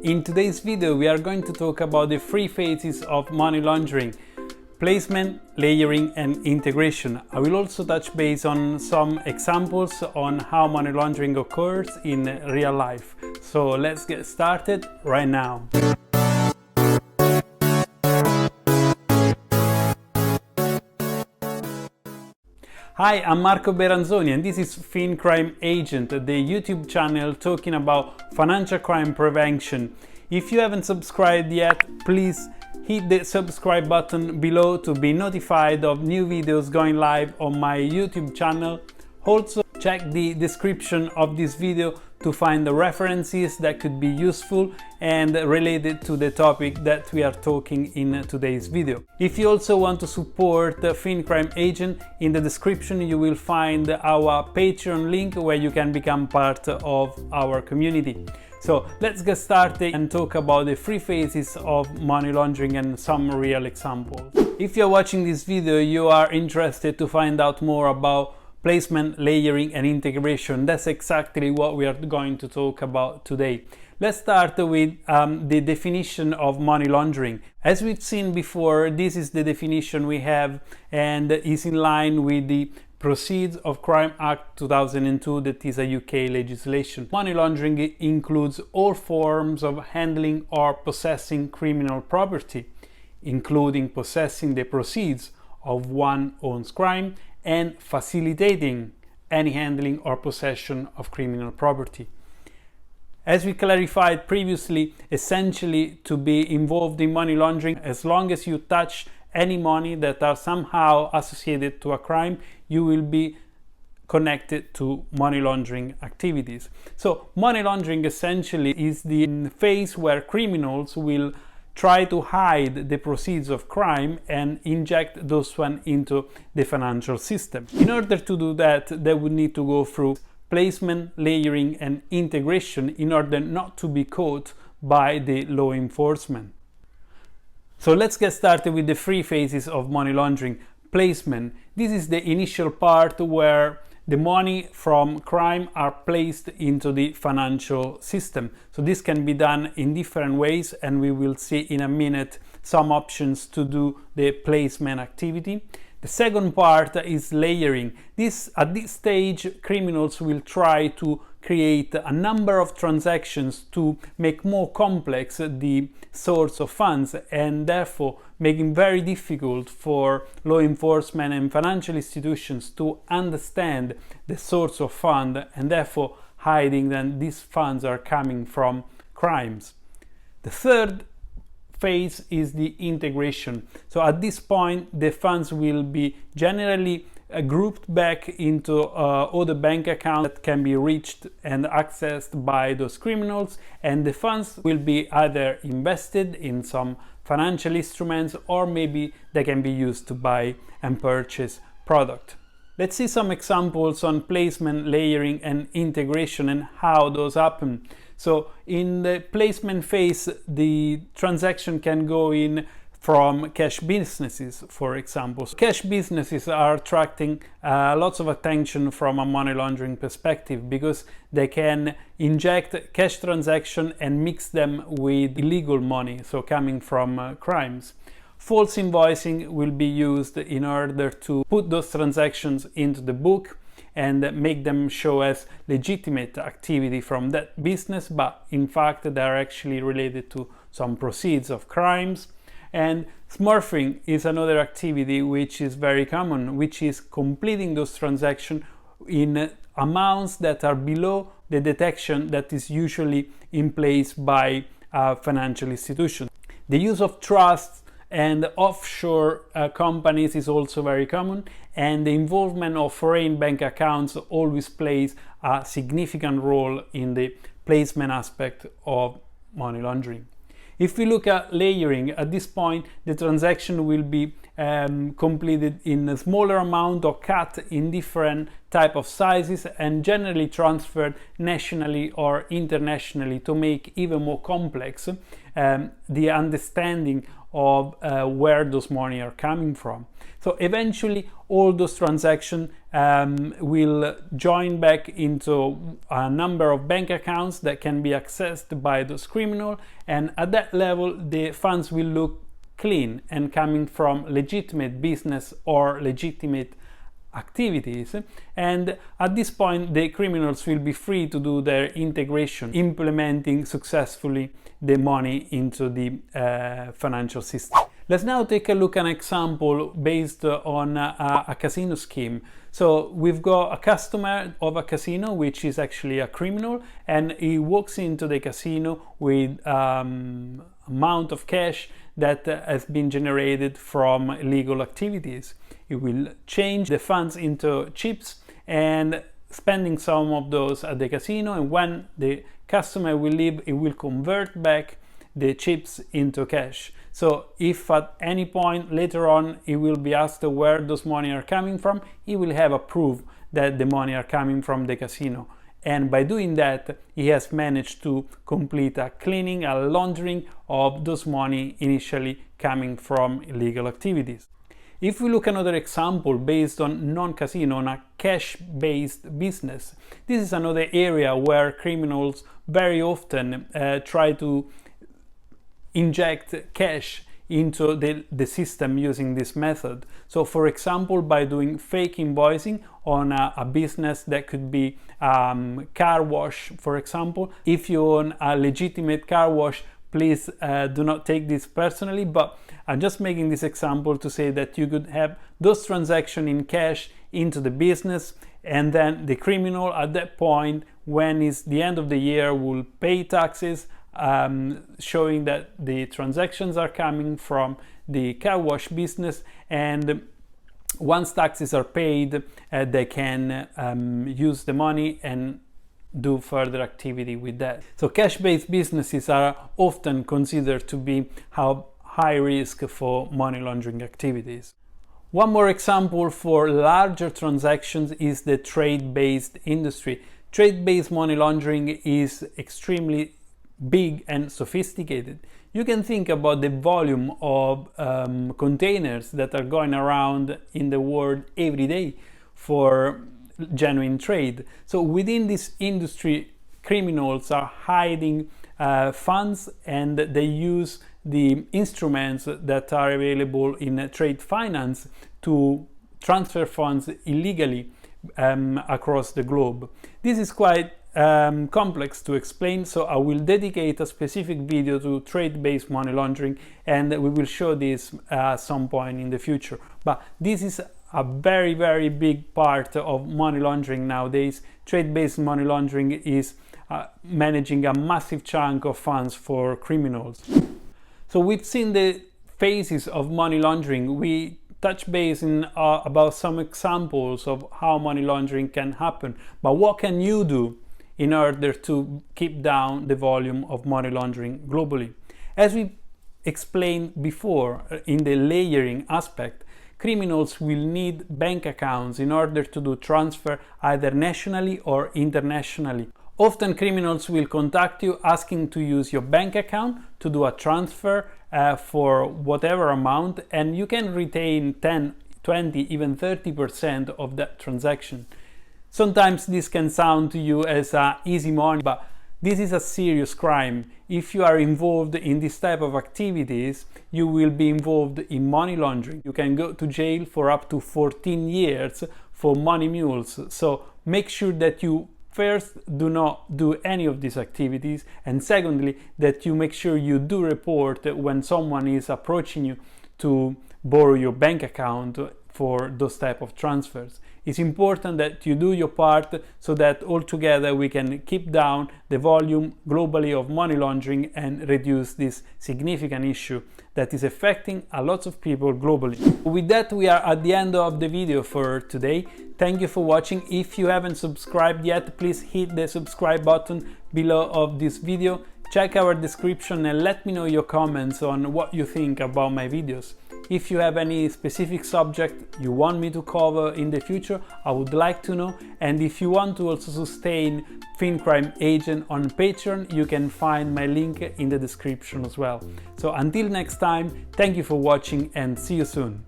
In today's video, we are going to talk about the three phases of money laundering: placement, layering, and integration. I will also touch base on some examples on how money laundering occurs in real life. So let's get started right now. Hi, I'm Marco Beranzoni and this is FinCrime Agent, the YouTube channel talking about financial crime prevention. If you haven't subscribed yet, please hit the subscribe button below to be notified of new videos going live on my YouTube channel. Also, check the description of this video to find the references that could be useful and related to the topic that we are talking in today's video. If you also want to support FinCrime Agent, in the description you will find our Patreon link where you can become part of our community. So let's get started and talk about the three phases of money laundering and some real examples. If you're watching this video, you are interested to find out more about placement, layering, and integration. That's exactly what we are going to talk about today. Let's start with the definition of money laundering. As we've seen before, this is the definition we have and is in line with the Proceeds of Crime Act 2002, that is a UK legislation. Money laundering includes all forms of handling or possessing criminal property, including possessing the proceeds of one's own crime and facilitating any handling or possession of criminal property. As we clarified previously, essentially to be involved in money laundering, as long as you touch any money that are somehow associated to a crime, you will be connected to money laundering activities. So money laundering essentially is the phase where criminals will try to hide the proceeds of crime and inject those one into the financial system. In order to do that, they would need to go through placement, layering, and integration in order not to be caught by the law enforcement. So let's get started with the three phases of money laundering. Placement. This is the initial part where the money from crime are placed into the financial system. So this can be done in different ways, and we will see in a minute some options to do the placement activity. The second part is layering. At this stage, criminals will try to create a number of transactions to make more complex the source of funds, and therefore making very difficult for law enforcement and financial institutions to understand the source of fund, and therefore hiding that these funds are coming from crimes. The third phase is the integration. So at this point, the funds will be generally grouped back into other bank accounts that can be reached and accessed by those criminals, and the funds will be either invested in some financial instruments or maybe they can be used to buy and purchase product. Let's see some examples on placement, layering, and integration and how those happen. So in the placement phase, the transaction can go in from cash businesses, for example. Cash businesses are attracting lots of attention from a money laundering perspective because they can inject cash transaction and mix them with illegal money, so coming from crimes. False invoicing will be used in order to put those transactions into the book and make them show as legitimate activity from that business, but in fact they are actually related to some proceeds of crimes. And smurfing is another activity which is very common, which is completing those transactions in amounts that are below the detection that is usually in place by financial institutions. The use of trusts and offshore companies is also very common, and the involvement of foreign bank accounts always plays a significant role in the placement aspect of money laundering. If we look at layering, at this point the transaction will be completed in a smaller amount or cut in different type of sizes and generally transferred nationally or internationally to make even more complex the understanding of where those money are coming from. So eventually all those transactions will join back into a number of bank accounts that can be accessed by those criminals, and at that level the funds will look clean and coming from legitimate business or legitimate activities, and at this point the criminals will be free to do their integration, implementing successfully the money into the financial system. Let's now take a look at an example based on a casino scheme. So we've got a customer of a casino which is actually a criminal, and he walks into the casino with amount of cash that has been generated from illegal activities. He will change the funds into chips and spending some of those at the casino, and when the customer will leave, he will convert back the chips into cash. So if at any point later on he will be asked where those money are coming from, he will have a proof that the money are coming from the casino. And by doing that, he has managed to complete a cleaning, a laundering of those money initially coming from illegal activities. If we look at another example based on non-casino, on a cash-based business, this is another area where criminals very often try to inject cash into the system using this method. So for example, by doing fake invoicing on a business that could be car wash, for example. If you own a legitimate car wash, please do not take this personally, but I'm just making this example to say that you could have those transactions in cash into the business, and then the criminal at that point, when it's the end of the year, will pay taxes, showing that the transactions are coming from the car wash business, and once taxes are paid, they can use the money and do further activity with that. So cash-based businesses are often considered to be high risk for money laundering activities. One more example for larger transactions is the trade-based industry. Trade-based money laundering is extremely big and sophisticated. You can think about the volume of containers that are going around in the world every day for genuine trade. So within this industry, criminals are hiding funds, and they use the instruments that are available in trade finance to transfer funds illegally across the globe. This is quite complex to explain, so I will dedicate a specific video to trade-based money laundering, and we will show this at some point in the future. But this is a very, very big part of money laundering nowadays. Trade-based money laundering is managing a massive chunk of funds for criminals. So we've seen the phases of money laundering. We touch base about some examples of how money laundering can happen. But what can you do in order to keep down the volume of money laundering globally? As we explained before in the layering aspect, criminals will need bank accounts in order to do transfer either nationally or internationally. Often criminals will contact you asking to use your bank account to do a transfer for whatever amount, and you can retain 10, 20, even 30% of that transaction. Sometimes this can sound to you as easy money, but this is a serious crime. If you are involved in this type of activities, you will be involved in money laundering. You can go to jail for up to 14 years for money mules. So make sure that you first do not do any of these activities, and secondly, that you make sure you do report when someone is approaching you to borrow your bank account for those type of transfers. It's important that you do your part so that altogether we can keep down the volume globally of money laundering and reduce this significant issue that is affecting a lot of people globally. With that, we are at the end of the video for today. Thank you for watching. If you haven't subscribed yet, please hit the subscribe button below of this video. Check our description and let me know your comments on what you think about my videos. If you have any specific subject you want me to cover in the future, I would like to know. And if you want to also sustain FinCrime Agent on Patreon, you can find my link in the description as well. So until next time, thank you for watching and see you soon.